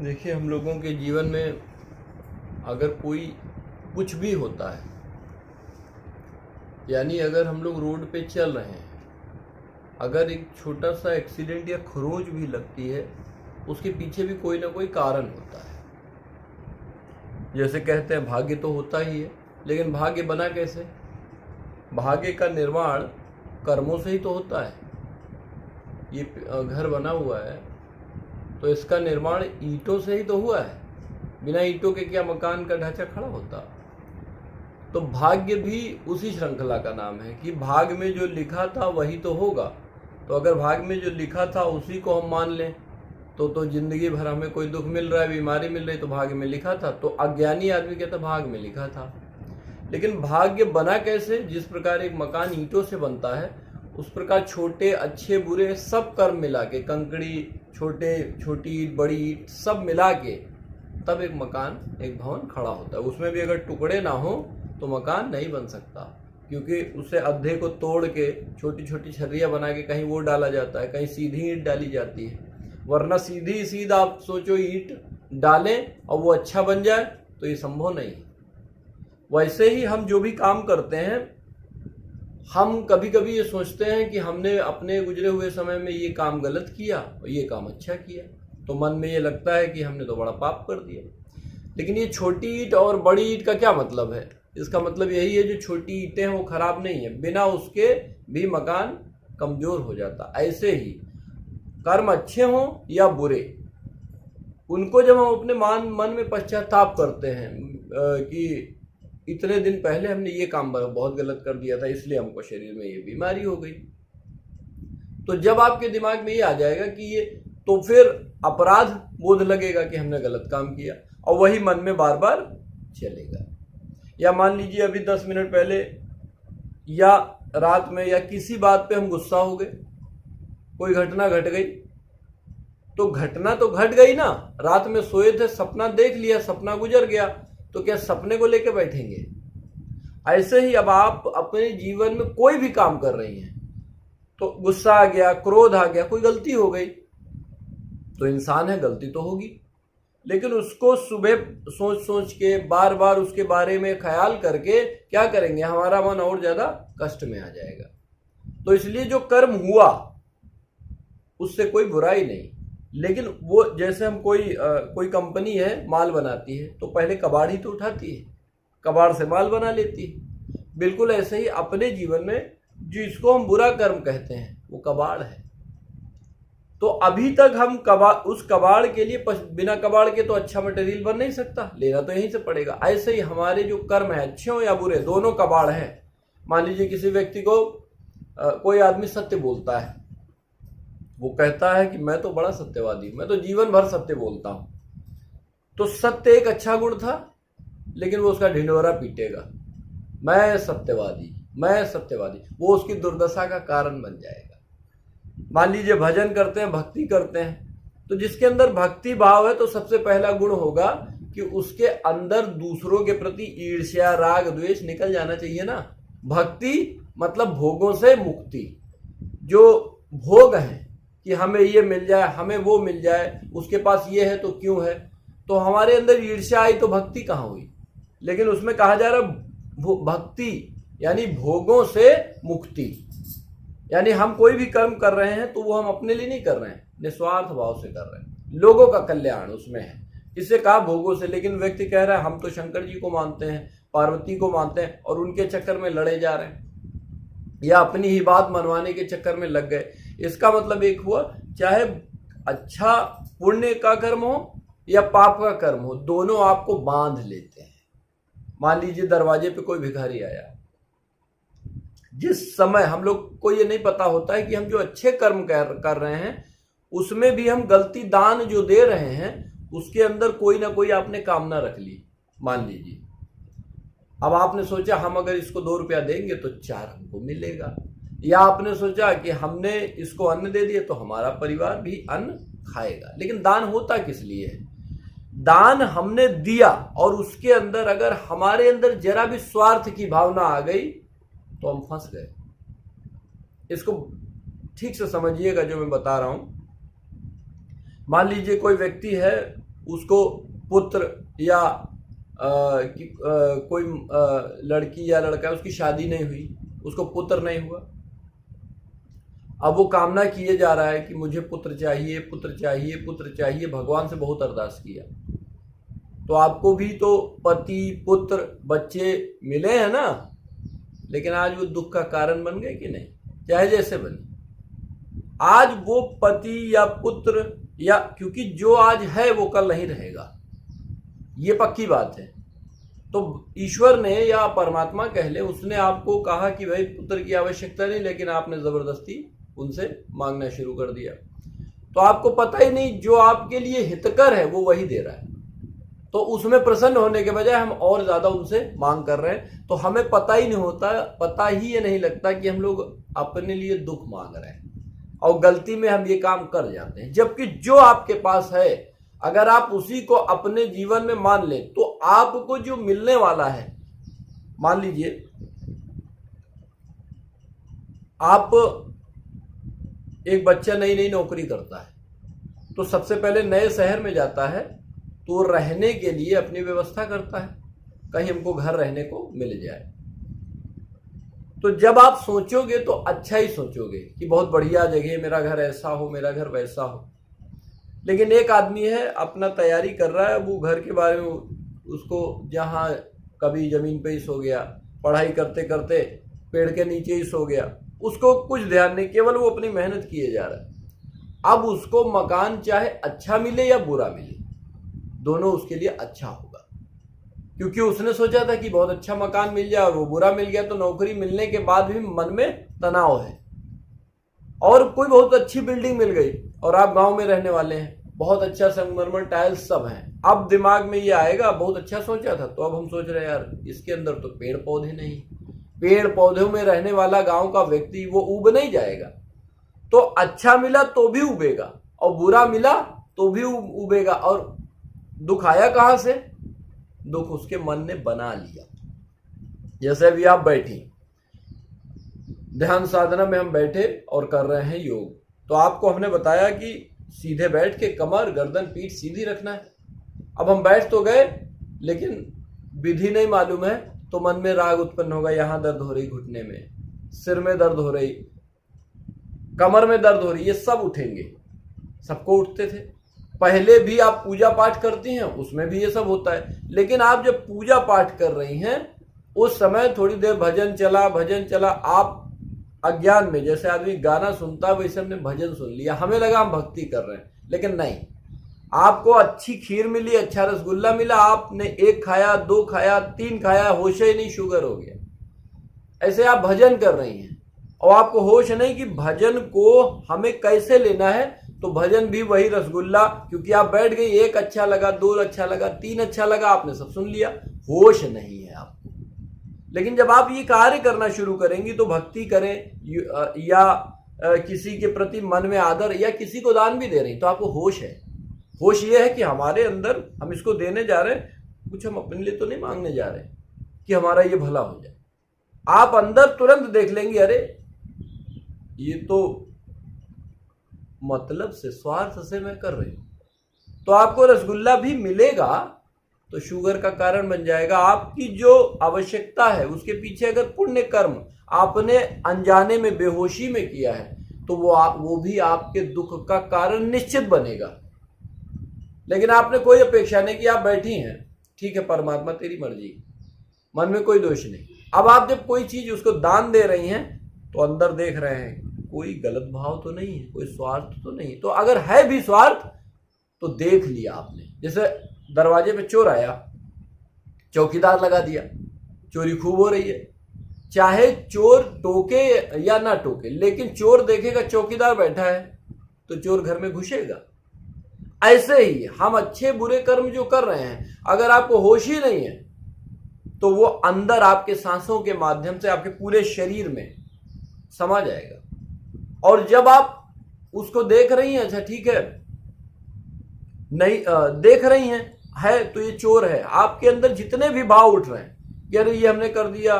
देखिए, हम लोगों के जीवन में अगर कोई कुछ भी होता है, यानी अगर हम लोग रोड पे चल रहे हैं, अगर एक छोटा सा एक्सीडेंट या खरोंच भी लगती है, उसके पीछे भी कोई ना कोई कारण होता है। जैसे कहते हैं भाग्य तो होता ही है, लेकिन भाग्य बना कैसे? भाग्य का निर्माण कर्मों से ही तो होता है। ये घर बना हुआ है तो इसका निर्माण ईंटों से ही तो हुआ है। बिना ईंटों के क्या मकान का ढांचा खड़ा होता? तो भाग्य भी उसी श्रृंखला का नाम है कि भाग में जो लिखा था वही तो होगा। तो अगर भाग में जो लिखा था उसी को हम मान लें तो जिंदगी भर हमें कोई दुख मिल रहा है, बीमारी मिल रही, तो भाग्य में लिखा था। तो अज्ञानी आदमी कहता भाग में लिखा था। लेकिन भाग्य बना कैसे? जिस प्रकार एक मकान ईंटों से बनता है, उस प्रकार छोटे अच्छे बुरे सब कर्म मिला के, कंकड़ी, छोटी ईंट, बड़ी ईंट सब मिला के तब एक मकान, एक भवन खड़ा होता है। उसमें भी अगर टुकड़े ना हो तो मकान नहीं बन सकता, क्योंकि उसे अद्धे को तोड़ के छोटी छोटी छर्रियाँ बना के कहीं वो डाला जाता है, कहीं सीधी ईंट डाली जाती है। वरना सीधा आप सोचो ईंट डालें और वो अच्छा बन जाए, तो ये संभव नहीं। वैसे ही हम जो भी काम करते हैं, हम कभी कभी ये सोचते हैं कि हमने अपने गुजरे हुए समय में ये काम गलत किया और ये काम अच्छा किया, तो मन में ये लगता है कि हमने तो बड़ा पाप कर दिया। लेकिन ये छोटी ईंट और बड़ी ईंट का क्या मतलब है? इसका मतलब यही है, जो छोटी ईंटें हैं वो खराब नहीं है, बिना उसके भी मकान कमजोर हो जाता। ऐसे ही कर्म अच्छे हों या बुरे, उनको जब हम अपने मन में पश्चाताप करते हैं कि इतने दिन पहले हमने ये काम बहुत गलत कर दिया था, इसलिए हमको शरीर में ये बीमारी हो गई, तो जब आपके दिमाग में ये आ जाएगा कि ये, तो फिर अपराध बोध लगेगा कि हमने गलत काम किया, और वही मन में बार बार चलेगा। या मान लीजिए अभी 10 मिनट पहले या रात में या किसी बात पे हम गुस्सा हो गए, कोई घटना घट गई, तो घटना तो घट गई ना। रात में सोए थे, सपना देख लिया, सपना गुजर गया, तो क्या सपने को लेके बैठेंगे? ऐसे ही अब आप अपने जीवन में कोई भी काम कर रही हैं, तो गुस्सा आ गया, क्रोध आ गया, कोई गलती हो गई, तो इंसान है, गलती तो होगी, लेकिन उसको सुबह सोच के बार बार उसके बारे में ख्याल करके क्या करेंगे? हमारा मन और ज्यादा कष्ट में आ जाएगा। तो इसलिए जो कर्म हुआ उससे कोई बुराई नहीं, लेकिन वो जैसे हम कोई कंपनी है, माल बनाती है, तो पहले कबाड़ ही तो उठाती है, कबाड़ से माल बना लेती है। बिल्कुल ऐसे ही अपने जीवन में जिसको हम बुरा कर्म कहते हैं वो कबाड़ है। तो अभी तक हम उस कबाड़ के लिए, बिना कबाड़ के तो अच्छा मटेरियल बन नहीं सकता, लेना तो यहीं से पड़ेगा। ऐसे ही हमारे जो कर्म है, अच्छे हो या बुरे, दोनों कबाड़ हैं। मान लीजिए किसी व्यक्ति को कोई आदमी सत्य बोलता है, वो कहता है कि मैं तो बड़ा सत्यवादी हूं, मैं तो जीवन भर सत्य बोलता हूं, तो सत्य एक अच्छा गुण था, लेकिन वो उसका ढिंढोरा पीटेगा, मैं सत्यवादी, वो उसकी दुर्दशा का कारण बन जाएगा। मान लीजिए भजन करते हैं, भक्ति करते हैं, तो जिसके अंदर भक्ति भाव है, तो सबसे पहला गुण होगा कि उसके अंदर दूसरों के प्रति ईर्ष्या, राग, द्वेष निकल जाना चाहिए ना। भक्ति मतलब भोगों से मुक्ति। जो भोग है कि हमें ये मिल जाए, हमें वो मिल जाए, उसके पास ये है तो क्यों है, तो हमारे अंदर ईर्ष्या आई तो भक्ति कहाँ हुई? लेकिन उसमें कहा जा रहा भक्ति यानी भोगों से मुक्ति, यानी हम कोई भी कर्म कर रहे हैं तो वो हम अपने लिए नहीं कर रहे हैं, निस्वार्थ भाव से कर रहे हैं, लोगों का कल्याण उसमें है। इसे कहा भोगों से। लेकिन व्यक्ति कह रहा है हम तो शंकर जी को मानते हैं, पार्वती को मानते हैं, और उनके चक्कर में लड़े जा रहे हैं, या अपनी ही बात मनवाने के चक्कर में लग गए। इसका मतलब एक हुआ, चाहे अच्छा पुण्य का कर्म हो या पाप का कर्म हो, दोनों आपको बांध लेते हैं। मान लीजिए दरवाजे पे कोई भिखारी आया, जिस समय हम लोग को ये नहीं पता होता है कि हम जो अच्छे कर्म कर रहे हैं उसमें भी हम गलती, दान जो दे रहे हैं उसके अंदर कोई ना कोई आपने कामना रख ली। मान लीजिए अब आपने सोचा हम अगर इसको 2 रुपया देंगे तो 4 हमको मिलेगा, या आपने सोचा कि हमने इसको अन्न दे दिया तो हमारा परिवार भी अन्न खाएगा। लेकिन दान होता किस लिए है? दान हमने दिया, और उसके अंदर अगर हमारे अंदर जरा भी स्वार्थ की भावना आ गई तो हम फंस गए। इसको ठीक से समझिएगा जो मैं बता रहा हूं। मान लीजिए कोई व्यक्ति है, उसको पुत्र या कोई लड़की या लड़का है, उसकी शादी नहीं हुई, उसको पुत्र नहीं हुआ, अब वो कामना किए जा रहा है कि मुझे पुत्र चाहिए, पुत्र चाहिए, पुत्र चाहिए, भगवान से बहुत अरदास किया। तो आपको भी तो पति, पुत्र, बच्चे मिले हैं ना, लेकिन आज वो दुख का कारण बन गए कि नहीं? चाहे जैसे बने, आज वो पति या पुत्र, या क्योंकि जो आज है वो कल नहीं रहेगा, ये पक्की बात है। तो ईश्वर ने या परमात्मा कह ले, उसने आपको कहा कि भाई पुत्र की आवश्यकता नहीं, लेकिन आपने जबरदस्ती उनसे मांगना शुरू कर दिया। तो आपको पता ही नहीं जो आपके लिए हितकर है वो वही दे रहा है, तो उसमें प्रसन्न होने के बजाय हम और ज्यादा उनसे मांग कर रहे हैं। तो हमें पता ही नहीं होता, पता ही ये नहीं लगता कि हम लोग अपने लिए दुख मांग रहे हैं, और गलती में हम ये काम कर जाते हैं। जबकि जो आपके पास है, अगर आप उसी को अपने जीवन में मान लें, तो आपको जो मिलने वाला है, मान लीजिए आप, एक बच्चा नई नई नौकरी करता है, तो सबसे पहले नए शहर में जाता है, तो रहने के लिए अपनी व्यवस्था करता है, कहीं हमको घर रहने को मिल जाए। तो जब आप सोचोगे तो अच्छा ही सोचोगे कि बहुत बढ़िया जगह, मेरा घर ऐसा हो, मेरा घर वैसा हो। लेकिन एक आदमी है, अपना तैयारी कर रहा है, वो घर के बारे में, उसको जहाँ कभी जमीन पे ही सो गया, पढ़ाई करते करते पेड़ के नीचे ही सो गया, उसको कुछ ध्यान नहीं, केवल वो अपनी मेहनत किए जा रहा है। अब उसको मकान चाहे अच्छा मिले या बुरा मिले, दोनों उसके लिए अच्छा होगा, क्योंकि उसने सोचा था कि बहुत अच्छा मकान मिल जाए, और वो बुरा मिल गया। तो नौकरी मिलने के बाद भी मन में तनाव है। और कोई बहुत अच्छी बिल्डिंग मिल गई, और आप गांव में रहने वाले हैं, बहुत अच्छा संगमरमर टाइल्स सब हैं, अब दिमाग में ये आएगा, बहुत अच्छा सोचा था, तो अब हम सोच रहे हैं यार इसके अंदर तो पेड़ पौधे नहीं, पेड़ पौधों में रहने वाला गांव का व्यक्ति वो उब नहीं जाएगा। तो अच्छा मिला तो भी उबेगा, और बुरा मिला तो भी उबेगा। और दुख आया कहां से? दुख उसके मन ने बना लिया। जैसे अभी आप बैठी, ध्यान साधना में हम बैठे और कर रहे हैं योग, तो आपको हमने बताया कि सीधे बैठ के कमर, गर्दन, पीठ सीधी रखना है। अब हम बैठ तो गए, लेकिन विधि नहीं मालूम है, तो मन में राग उत्पन्न होगा, यहां दर्द हो रही, घुटने में, सिर में दर्द हो रही, कमर में दर्द हो रही, ये सब उठेंगे। सबको उठते थे, पहले भी आप पूजा पाठ करती हैं, उसमें भी ये सब होता है। लेकिन आप जब पूजा पाठ कर रही हैं, उस समय थोड़ी देर भजन चला, आप अज्ञान में, जैसे आदमी गाना सुनता है वैसे हमने भजन सुन लिया, हमें लगा हम भक्ति कर रहे हैं, लेकिन नहीं। आपको अच्छी खीर मिली, अच्छा रसगुल्ला मिला, आपने 1 खाया, 2 खाया, 3 खाया, होश ही नहीं, शुगर हो गया। ऐसे आप भजन कर रही हैं और आपको होश नहीं कि भजन को हमें कैसे लेना है। तो भजन भी वही रसगुल्ला, क्योंकि आप बैठ गई, 1 अच्छा लगा, 2 अच्छा लगा, 3 अच्छा लगा, आपने सब सुन लिया, होश नहीं है आपको। लेकिन जब आप ये कार्य करना शुरू करेंगी, तो भक्ति करें या किसी के प्रति मन में आदर, या किसी को दान भी दे रही, तो आपको होश है। होश ये है कि हमारे अंदर हम इसको देने जा रहे हैं, कुछ हम अपने लिए तो नहीं मांगने जा रहे कि हमारा ये भला हो जाए। आप अंदर तुरंत देख लेंगे, अरे ये तो मतलब से, स्वार्थ से मैं कर रही हूं। तो आपको रसगुल्ला भी मिलेगा तो शुगर का कारण बन जाएगा। आपकी जो आवश्यकता है उसके पीछे अगर पुण्य कर्म आपने अनजाने में, बेहोशी में किया है, तो वो भी आपके दुख का कारण निश्चित बनेगा। लेकिन आपने कोई अपेक्षा नहीं कि आप बैठी हैं, ठीक है परमात्मा तेरी मर्जी, मन में कोई दोष नहीं। अब आप जब कोई चीज उसको दान दे रही हैं, तो अंदर देख रहे हैं कोई गलत भाव तो नहीं है, कोई स्वार्थ तो नहीं। तो अगर है भी स्वार्थ तो देख लिया आपने। जैसे दरवाजे पे चोर आया, चौकीदार लगा दिया, चोरी खूब हो रही है, चाहे चोर टोके या ना टोके, लेकिन चोर देखेगा चौकीदार बैठा है तो चोर घर में घुसेगा। ऐसे ही हम अच्छे बुरे कर्म जो कर रहे हैं, अगर आपको होश ही नहीं है, तो वो अंदर आपके सांसों के माध्यम से आपके पूरे शरीर में समा जाएगा। और जब आप उसको देख रही हैं, अच्छा ठीक है, नहीं देख रही हैं, है तो ये चोर है, आपके अंदर जितने भी भाव उठ रहे हैं कि अरे ये हमने कर दिया,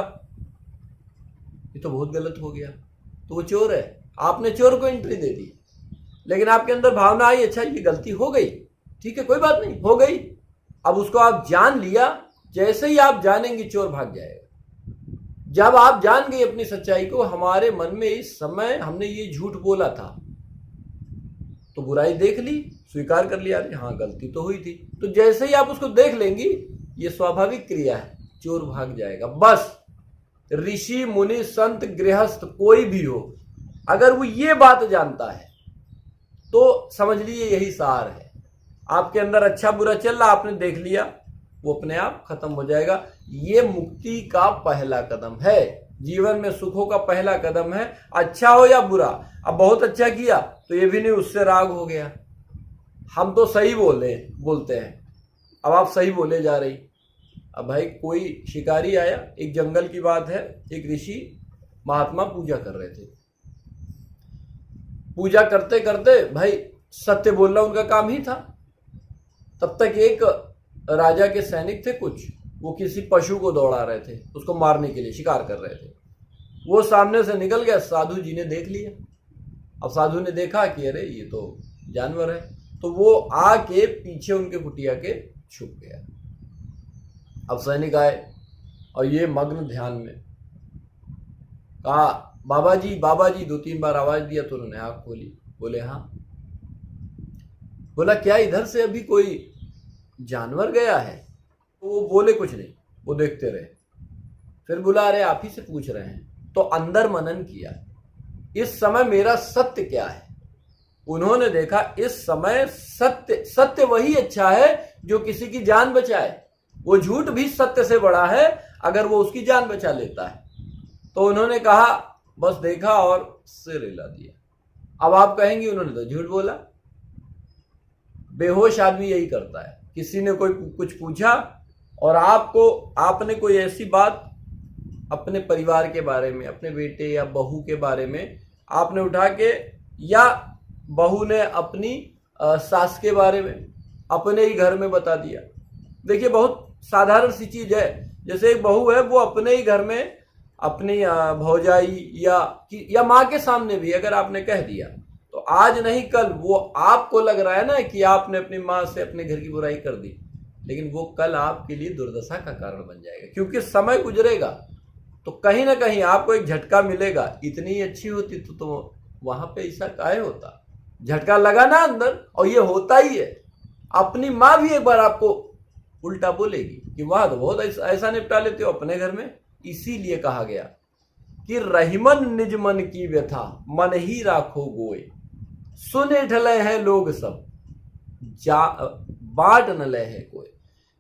ये तो बहुत गलत हो गया, तो वो चोर है, आपने चोर को एंट्री दे दी। लेकिन आपके अंदर भावना आई, अच्छा ये गलती हो गई, ठीक है, कोई बात नहीं, हो गई। अब उसको आप जान लिया, जैसे ही आप जानेंगे चोर भाग जाएगा। जब आप जान गए अपनी सच्चाई को, हमारे मन में इस समय हमने ये झूठ बोला था, तो बुराई देख ली, स्वीकार कर लिया, अरे हाँ गलती तो हुई थी। तो जैसे ही आप उसको देख लेंगी, ये स्वाभाविक क्रिया है, चोर भाग जाएगा। बस ऋषि मुनि संत गृहस्थ कोई भी हो, अगर वो ये बात जानता है तो समझ लीजिए यही सार है। आपके अंदर अच्छा बुरा चल रहा, आपने देख लिया, वो अपने आप खत्म हो जाएगा। ये मुक्ति का पहला कदम है, जीवन में सुखों का पहला कदम है। अच्छा हो या बुरा, अब बहुत अच्छा किया तो ये भी नहीं उससे राग हो गया, हम तो सही बोलते हैं, अब आप सही बोले जा रही। अब भाई कोई शिकारी आया, एक जंगल की बात है, एक ऋषि महात्मा पूजा कर रहे थे। पूजा करते करते भाई सत्य बोलना उनका काम ही था। तब तक एक राजा के सैनिक थे कुछ, वो किसी पशु को दौड़ा रहे थे, उसको मारने के लिए शिकार कर रहे थे। वो सामने से निकल गया, साधु जी ने देख लिया। अब साधु ने देखा कि अरे ये तो जानवर है, तो वो आके पीछे उनके कुटिया के छुप गया। अब सैनिक आए और ये मग्न ध्यान में, कहा बाबा जी 2-3 बार आवाज दिया तो उन्होंने आंख खोली, बोले हाँ। बोला क्या इधर से अभी कोई जानवर गया है? तो वो बोले कुछ नहीं, वो देखते रहे। फिर बोला अरे आप ही से पूछ रहे हैं। तो अंदर मनन किया, इस समय मेरा सत्य क्या है। उन्होंने देखा इस समय सत्य वही अच्छा है जो किसी की जान बचाए। वो झूठ भी सत्य से बड़ा है अगर वो उसकी जान बचा लेता है। तो उन्होंने कहा, बस देखा और सिर हिला दिया। अब आप कहेंगे उन्होंने तो झूठ बोला। बेहोश आदमी यही करता है, किसी ने कोई कुछ पूछा और आपने कोई ऐसी बात अपने परिवार के बारे में, अपने बेटे या बहू के बारे में आपने उठा के, या बहू ने अपनी सास के बारे में अपने ही घर में बता दिया। देखिए बहुत साधारण सी चीज है, जैसे एक बहू है, वो अपने ही घर में अपनी भौजाई या माँ के सामने भी अगर आपने कह दिया, तो आज नहीं कल वो आपको लग रहा है ना कि आपने अपनी माँ से अपने घर की बुराई कर दी, लेकिन वो कल आपके लिए दुर्दशा का कारण बन जाएगा। क्योंकि समय गुजरेगा तो कहीं ना कहीं आपको एक झटका मिलेगा। इतनी अच्छी होती तो वहां पे ऐसा काहे होता, झटका लगा ना अंदर, और ये होता ही है। अपनी माँ भी एक बार आपको उल्टा बोलेगी कि वाह तो बहुत ऐसा निपटा लेते हो अपने घर में। इसीलिए कहा गया कि रहीमन निज मन की व्यथा, मन ही राखो गोए, सुने ढले हैं लोग सब, बांट न ले है कोई।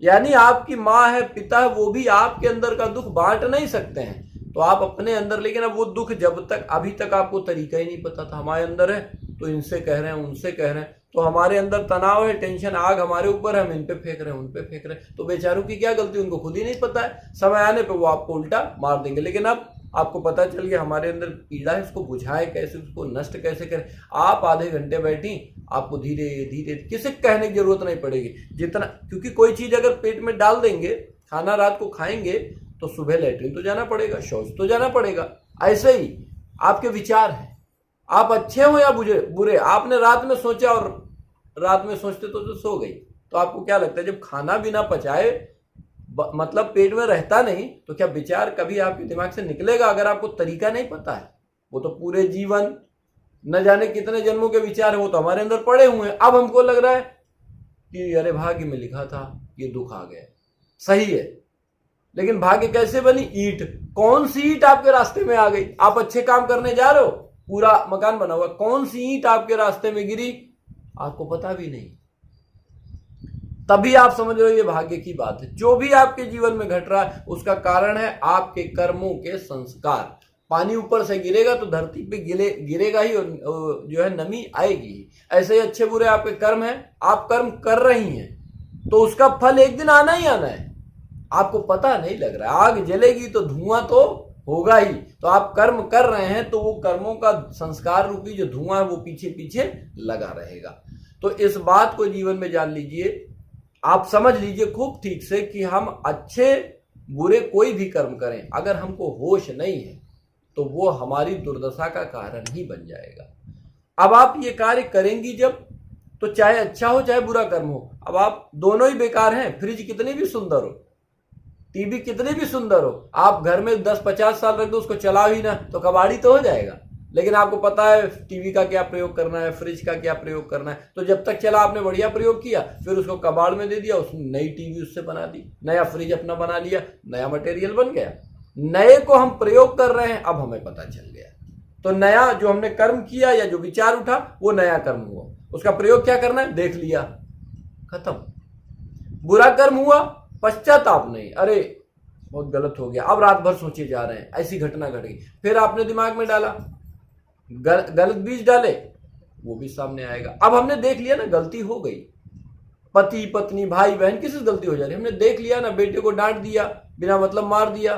यानी आपकी माँ है, पिता है, वो भी आपके अंदर का दुख बांट नहीं सकते हैं, तो आप अपने अंदर, लेकिन अब वो दुख जब तक, अभी तक आपको तरीका ही नहीं पता था हमारे अंदर है, तो इनसे कह रहे हैं, उनसे कह रहे हैं, तो हमारे अंदर तनाव है, टेंशन, आग हमारे ऊपर है, हम इन पे फेंक रहे हैं, उन पे फेंक रहे हैं। तो बेचारों की क्या गलती, उनको खुद ही नहीं पता है। समय आने पे वो आपको उल्टा मार देंगे। लेकिन अब आपको पता चल गया हमारे अंदर पीड़ा है, उसको बुझाए कैसे, उसको नष्ट कैसे करें। आप आधे घंटे बैठी, आपको धीरे धीरे, किसी कहने की जरूरत नहीं पड़ेगी जितना, क्योंकि कोई चीज अगर पेट में डाल देंगे, खाना रात को खाएंगे, तो सुबह लैट्रिन तो जाना पड़ेगा, शौच तो जाना पड़ेगा। ऐसे ही आपके विचार हैं, आप अच्छे हो या बुरे, आपने रात में सोचा और रात में सोचते तो सो गई, तो आपको क्या लगता है जब खाना भी ना पचाए, मतलब पेट में रहता नहीं, तो क्या विचार कभी आपके दिमाग से निकलेगा? अगर आपको तरीका नहीं पता है, वो तो पूरे जीवन न जाने कितने जन्मों के विचार है, वो तो हमारे अंदर पड़े हुए हैं। अब हमको लग रहा है कि अरे भाग्य में लिखा था, ये दुख आ गया। सही है, लेकिन भाग्य कैसे बनी? ईंट, कौन सी ईंट आपके रास्ते में आ गई? आप अच्छे काम करने जा रहे हो, पूरा मकान बना हुआ, कौन सी ईंट आपके रास्ते में गिरी आपको पता भी नहीं, तभी आप समझ रहे हो ये भाग्य की बात है। जो भी आपके जीवन में घट रहा है उसका कारण है आपके कर्मों के संस्कार। पानी ऊपर से गिरेगा तो धरती पे गिरेगा ही, और जो है नमी आएगी। ऐसे ही अच्छे बुरे आपके कर्म हैं, आप कर्म कर रही हैं, तो उसका फल एक दिन आना ही आना है। आपको पता नहीं लग रहा है, आग जलेगी तो धुआं तो होगा ही। तो आप कर्म कर रहे हैं तो वो कर्मों का संस्कार रूपी जो धुआं है वो पीछे पीछे लगा रहेगा। तो इस बात को जीवन में जान लीजिए, आप समझ लीजिए खूब ठीक से कि हम अच्छे बुरे कोई भी कर्म करें, अगर हमको होश नहीं है तो वो हमारी दुर्दशा का कारण ही बन जाएगा। अब आप ये कार्य करेंगी जब, तो चाहे अच्छा हो चाहे बुरा कर्म हो, अब आप दोनों ही बेकार हैं। फ्रिज कितनी भी सुंदर हो, टीवी कितनी भी सुंदर हो, आप घर में 10-50 साल रख दो, उसको चलाओ ही ना तो कबाड़ी तो हो जाएगा। लेकिन आपको पता है टीवी का क्या प्रयोग करना है, फ्रिज का क्या प्रयोग करना है, तो जब तक चला आपने बढ़िया प्रयोग किया, फिर उसको कबाड़ में दे दिया, उसने नई टीवी उससे बना दी, नया फ्रिज अपना बना लिया, नया मटेरियल बन गया। नए को हम प्रयोग कर रहे हैं, अब हमें पता चल गया। तो नया जो हमने कर्म किया या जो विचार उठा वो नया कर्म हुआ, उसका प्रयोग क्या करना है देख लिया, खत्म। बुरा कर्म हुआ, पश्चाताप नहीं, अरे बहुत गलत हो गया, अब रात भर सोचे जा रहे हैं, ऐसी घटना घट गई, फिर आपने दिमाग में डाला, गलत बीज डाले, वो भी सामने आएगा। अब हमने देख लिया ना गलती हो गई, पति पत्नी भाई बहन किसी से गलती हो जा रही, हमने देख लिया ना, बेटे को डांट दिया, बिना मतलब मार दिया,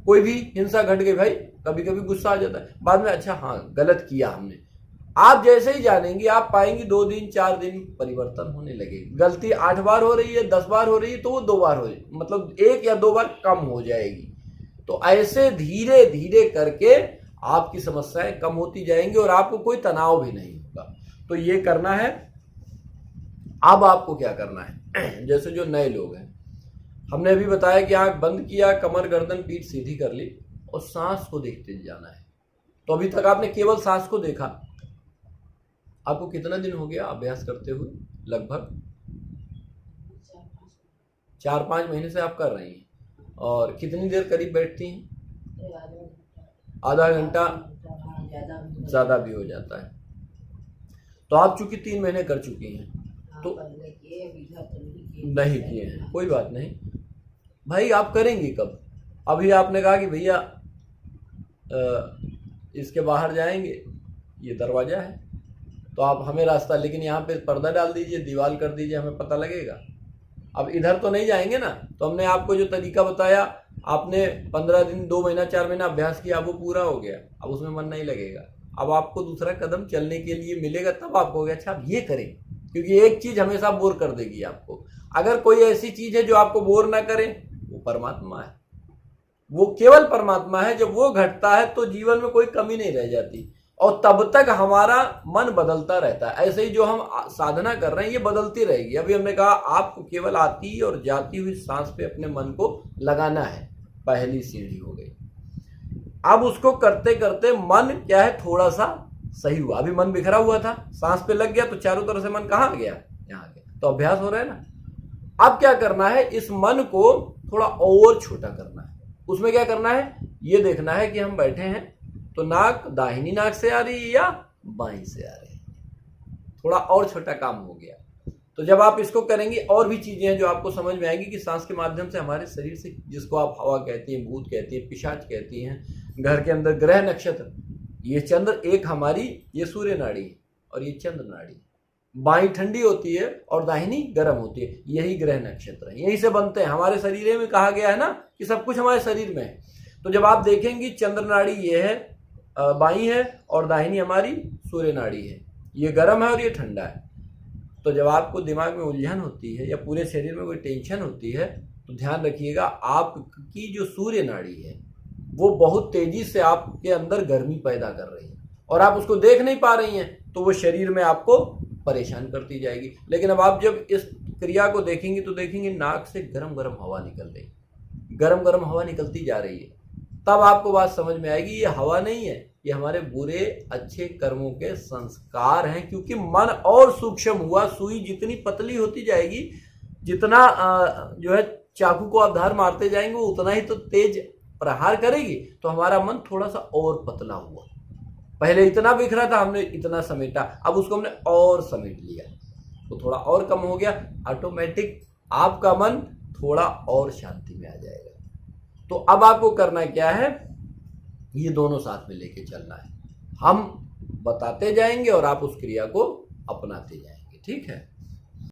कोई भी हिंसा घट गई, भाई कभी कभी गुस्सा आ जाता है, बाद में अच्छा हाँ गलत किया हमने। आप जैसे ही जानेंगे आप पाएंगे 2 दिन 4 दिन परिवर्तन होने लगेगी। गलती 8 बार हो रही है, 10 बार हो रही है, तो वो 2 बार हो जाएगी, मतलब 1 या 2 बार कम हो जाएगी। तो ऐसे धीरे धीरे करके आपकी समस्याएं कम होती जाएंगी और आपको कोई तनाव भी नहीं होगा। तो ये करना है। अब आपको क्या करना है, जैसे जो नए लोग हैं, हमने अभी बताया कि आंख बंद किया, कमर गर्दन पीठ सीधी कर ली और सांस को देखते जाना है। तो अभी तक आपने केवल सांस को देखा। आपको कितना दिन हो गया अभ्यास करते हुए? लगभग 4-5 महीने से आप कर रही हैं। और कितनी देर करीब बैठती हैं? आधा घंटा, ज़्यादा भी हो जाता है। तो आप चूंकि 3 महीने कर चुकी हैं तो नहीं किए हैं, कोई बात नहीं भाई, आप करेंगी कब? अभी आपने कहा कि भैया इसके बाहर जाएंगे, ये दरवाजा है, तो आप हमें रास्ता, लेकिन यहाँ पे पर्दा डाल दीजिए, दीवार कर दीजिए, हमें पता लगेगा। अब इधर तो नहीं जाएंगे ना। तो हमने आपको जो तरीका बताया, आपने 15 दिन 2 महीना 4 महीना अभ्यास किया, अब वो पूरा हो गया, अब उसमें मन नहीं लगेगा। अब आपको दूसरा कदम चलने के लिए मिलेगा, तब आपको होगा अच्छा आप ये करें, क्योंकि एक चीज हमेशा बोर कर देगी आपको। अगर कोई ऐसी चीज है जो आपको बोर ना करे, वो परमात्मा है, वो केवल परमात्मा है। जब वो घटता है तो जीवन में कोई कमी नहीं रह जाती, और तब तक हमारा मन बदलता रहता है। ऐसे ही जो हम साधना कर रहे हैं ये बदलती रहेगी। अभी हमने कहा आपको केवल आती और जाती हुई सांस पे अपने मन को लगाना है, पहली सीढ़ी हो गई। अब उसको करते करते मन क्या है, थोड़ा सा सही हुआ। अभी मन बिखरा हुआ था, सांस पे लग गया तो चारों तरफ से मन कहाँ गया, यहाँ गया। तो अभ्यास हो रहा है ना। अब क्या करना है, इस मन को थोड़ा और छोटा करना है। उसमें क्या करना है, ये देखना है कि हम बैठे हैं तो नाक दाहिनी नाक से आ रही है या बाईं से आ रही है। थोड़ा और छोटा काम हो गया। तो जब आप इसको करेंगे, और भी चीजें हैं जो आपको समझ में आएंगी कि सांस के माध्यम से हमारे शरीर से, जिसको आप हवा कहती हैं, भूत कहती हैं, पिशाच कहती हैं, घर के अंदर ग्रह नक्षत्र, ये चंद्र एक हमारी, ये सूर्य नाड़ी और ये चंद्र नाड़ी, बाईं ठंडी होती है और दाहिनी गर्म होती है, यही ग्रह नक्षत्र है, यहीं से बनते हैं। हमारे शरीर में कहा गया है ना कि सब कुछ हमारे शरीर में है। तो जब आप देखेंगे चंद्र नाड़ी ये है, बाईं है, और दाहिनी हमारी सूर्य नाड़ी है, ये गर्म है और ये ठंडा है। तो जब आपको दिमाग में उलझन होती है या पूरे शरीर में कोई टेंशन होती है, तो ध्यान रखिएगा आपकी जो सूर्य नाड़ी है वो बहुत तेजी से आपके अंदर गर्मी पैदा कर रही है और आप उसको देख नहीं पा रही हैं, तो वो शरीर में आपको परेशान करती जाएगी। लेकिन अब आप जब इस क्रिया को देखेंगे तो देखेंगे नाक से गरम गरम हवा निकल रही, गरम गरम हवा निकलती जा रही है। तब आपको बात समझ में आएगी ये हवा नहीं है, ये हमारे बुरे अच्छे कर्मों के संस्कार हैं। क्योंकि मन और सूक्ष्म हुआ, सुई जितनी पतली होती जाएगी, जितना जो है चाकू को आप धार मारते जाएंगे वो उतना ही तो तेज प्रहार करेगी। तो हमारा मन थोड़ा सा और पतला हुआ, पहले इतना बिखरा था, हमने इतना समेटा, अब उसको हमने और समेट लिया तो थोड़ा और कम हो गया। ऑटोमेटिक आपका मन थोड़ा और शांति में आ जाएगा। तो अब आपको करना क्या है, ये दोनों साथ में लेके चलना है। हम बताते जाएंगे और आप उस क्रिया को अपनाते जाएंगे। ठीक है।